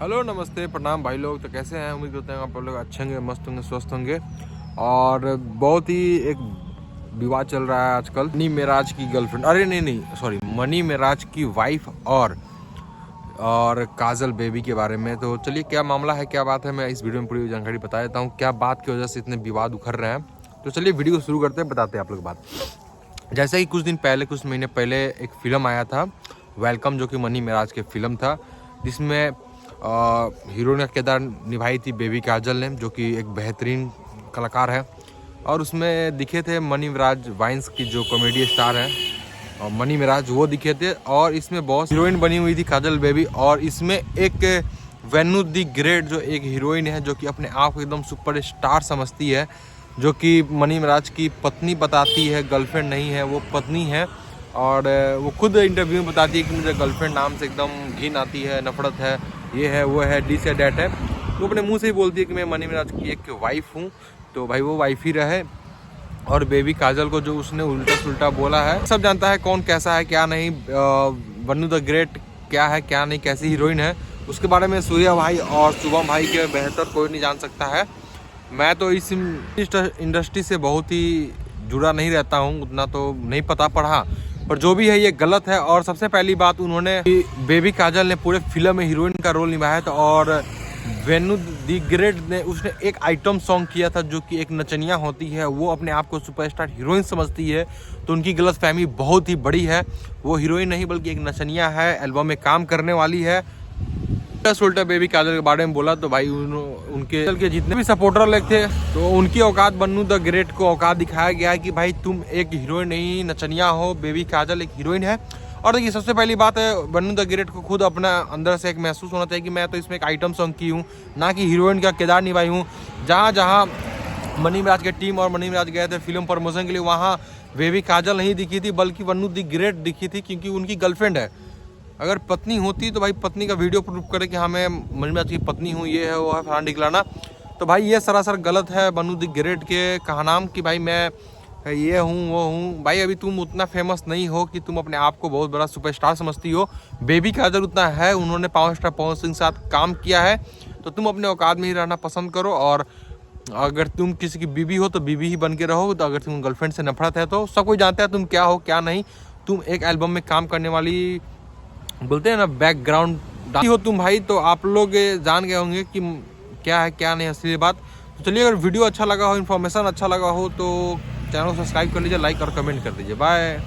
Hello नमस्ते प्रणाम भाई लोग। तो कैसे हैं? उम्मीद करते हैं आप लोग अच्छे होंगे, मस्त होंगे, स्वस्थ होंगे। और बहुत ही एक विवाद चल रहा है आजकल मनी मेराज की गर्लफ्रेंड, अरे नहीं सॉरी, मनी मेराज की वाइफ और काजल बेबी के बारे में। तो चलिए क्या मामला है, क्या बात है, मैं इस वीडियो में पूरी जानकारी बता देता हूँ क्या बात की वजह से इतने विवाद उखड़ रहे हैं। तो चलिए वीडियो शुरू करते हैं, बताते हैं आप लोग बात। जैसे कि कुछ महीने पहले एक फिल्म आया था वेलकम, जो कि मनी मेराज के फिल्म था, जिसमें हीरोइन का किरदार निभाई थी बेबी काजल ने, जो कि एक बेहतरीन कलाकार है। और उसमें दिखे थे मनी मेराज वाइन्स की जो कॉमेडी स्टार है, और मनी मेराज वो दिखे थे। और इसमें बहुत हीरोइन बनी हुई थी काजल बेबी। और इसमें एक वेन्यू दी ग्रेट जो एक हीरोइन है, जो कि अपने आप को एकदम सुपर स्टार समझती है, जो कि मनी मेराज की पत्नी बताती है, गर्लफ्रेंड नहीं है, वो पत्नी है। और वो खुद इंटरव्यू में बताती है कि मुझे गर्लफ्रेंड नाम से एकदम घिन आती है, नफरत है, ये है वो है, डी से डैट है। तो अपने मुंह से ही बोलती है कि मैं मनी मेराज की एक वाइफ हूँ। तो भाई वो वाइफ ही रहे। और बेबी काजल को जो उसने उल्टा सुल्टा बोला है, सब जानता है कौन कैसा है क्या नहीं, वन्नू द ग्रेट क्या है क्या नहीं, कैसी हीरोइन है, उसके बारे में सूर्या भाई और शुभम भाई के बेहतर कोई नहीं जान सकता है। मैं तो इस इंडस्ट्री से बहुत ही जुड़ा नहीं रहता हूँ, उतना तो नहीं पता पढ़ा, पर जो भी है ये गलत है। और सबसे पहली बात, उन्होंने बेबी काजल ने पूरे फिल्म में हीरोइन का रोल निभाया था। और वेन्यू दी ग्रेट ने उसने एक आइटम सॉन्ग किया था, जो कि एक नचनिया होती है, वो अपने आप को सुपरस्टार हीरोइन समझती है। तो उनकी गलतफहमी बहुत ही बड़ी है, वो हीरोइन नहीं बल्कि एक नचनिया है, एल्बम में काम करने वाली है। उल्टा बेबी काजल के बारे में बोला तो भाई उनके जितने भी सपोर्टर लोग थे, तो उनकी औकात बन्नू द ग्रेट को औकात दिखाया गया है कि भाई तुम एक हीरोइन नहीं नचनिया हो, बेबी काजल एक हीरोइन है। और देखिए सबसे पहली बात है, बन्नू द ग्रेट को खुद अपना अंदर से एक महसूस होना चाहिए कि मैं तो इसमें एक आइटम सॉन्ग की हूँ, ना कि हीरोइन का किरदार निभाई हूँ। जहाँ जहाँ मनी मेराज के टीम और मनी मेराज गए थे फिल्म प्रमोशन के लिए, वहाँ बेबी काजल नहीं दिखी थी बल्कि बन्नू द ग्रेट दिखी थी, क्योंकि उनकी गर्लफ्रेंड है। अगर पत्नी होती तो भाई पत्नी का वीडियो प्रूफ करे कि हाँ मैं मनी मेराज की पत्नी हूँ, ये है वो है, फलाना ढिकलाना। तो भाई ये सरासर गलत है बन्नू द ग्रेट के कहनाम कि भाई मैं ये हूँ वो हूँ। भाई अभी तुम उतना फेमस नहीं हो कि तुम अपने आप को बहुत बड़ा सुपरस्टार समझती हो। बेबी काजल उतना है, उन्होंने पावर स्टार पवन सिंह के साथ काम किया है, तो तुम अपने औकात में ही रहना पसंद करो। और अगर तुम किसी की बीवी हो तो बीवी ही बन के रहो। तो अगर तुम गर्लफ्रेंड से नफरत है तो सब कोई जानता है तुम क्या हो क्या नहीं। तुम एक एल्बम में काम करने वाली, बोलते हैं ना, बैकग्राउंड हो तुम भाई। तो आप लोग जान गए होंगे कि क्या है क्या नहीं असली बात। तो चलिए, अगर वीडियो अच्छा लगा हो, इन्फॉर्मेशन अच्छा लगा हो, तो चैनल को सब्सक्राइब कर लीजिए, लाइक और कमेंट कर दीजिए। बाय।